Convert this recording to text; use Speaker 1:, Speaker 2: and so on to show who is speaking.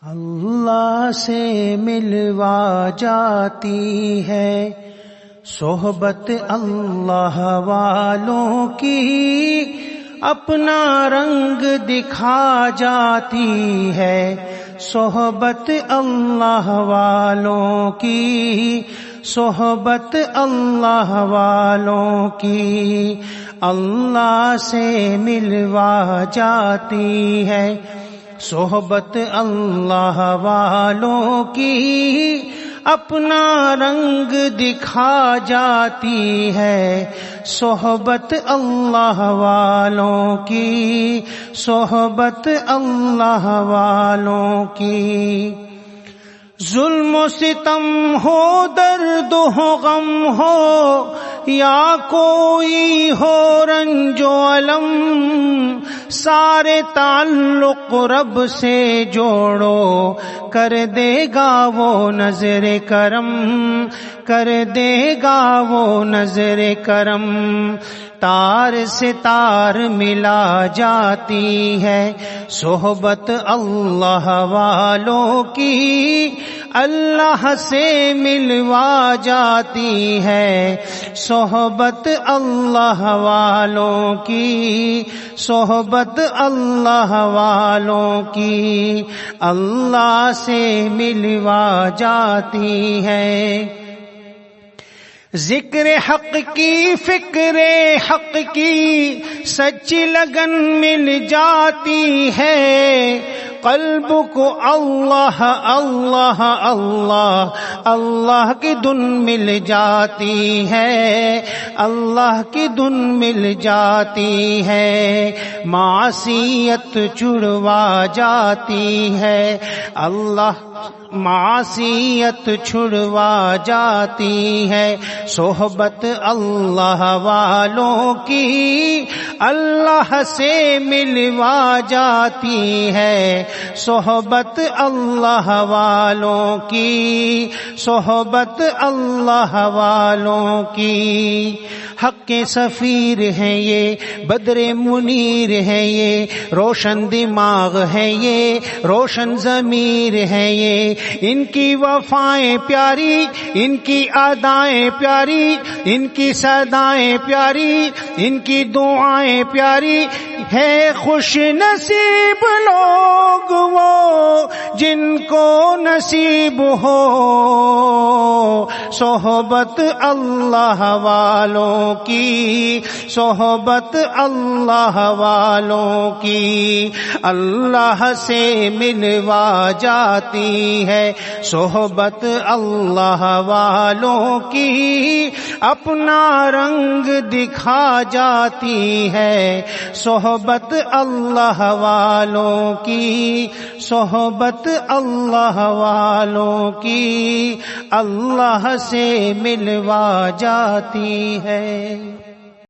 Speaker 1: اللہ سے ملوا جاتی ہے صحبت اللہ والوں کی، اپنا رنگ دکھا جاتی ہے صحبت اللہ والوں کی، صحبت اللہ والوں کی اللہ سے ملوا جاتی ہے صحبت اللہ والوں کی، اپنا رنگ دکھا جاتی ہے صحبت اللہ والوں کی، صحبت اللہ والوں کی۔ ظلم و ستم ہو، درد ہو، غم ہو، یا کوئی ہو رنج و الم، سارے تعلق رب سے جوڑو، کر دے گا وہ نظر کرم، کر دے گا وہ نظر کرم۔ تار سے تار ملا جاتی ہے صحبت اللہ والوں کی، اللہ سے ملوا جاتی ہے صحبت اللہ والوں کی، صحبت اللہ والوں کی اللہ سے ملوا جاتی ہے۔ ذکر حق کی، فکر حق کی سچی لگن مل جاتی ہے، قلب کو اللہ اللہ اللہ اللہ کی دھن مل جاتی ہے، اللہ کی دھن مل جاتی ہے، معصیت چھڑوا جاتی ہے، اللہ معصیت چھڑوا جاتی ہے صحبت اللہ والوں کی، اللہ سے ملوا جاتی ہے صحبت اللہ والوں کی، صحبت اللہ والوں کی۔ حق کے سفیر ہیں یہ، بدر منیر ہیں یہ، روشن دماغ ہیں یہ، روشن ضمیر ہیں یہ، ان کی وفائیں پیاری، ان کی ادائیں پیاری، ان کی صدائیں پیاری، ان کی دعائیں پیاری ہے۔ خوش نصیب لوگ وہ جن کو نصیب ہو صحبت اللہ والوں کی، صحبت اللہ والوں کی اللہ سے ملوا جاتی ہے صحبت اللہ والوں کی، اپنا رنگ دکھا جاتی ہے صحبت اللہ والوں کی، صحبت اللہ والوں کی اللہ سے ملوا جاتی ہے۔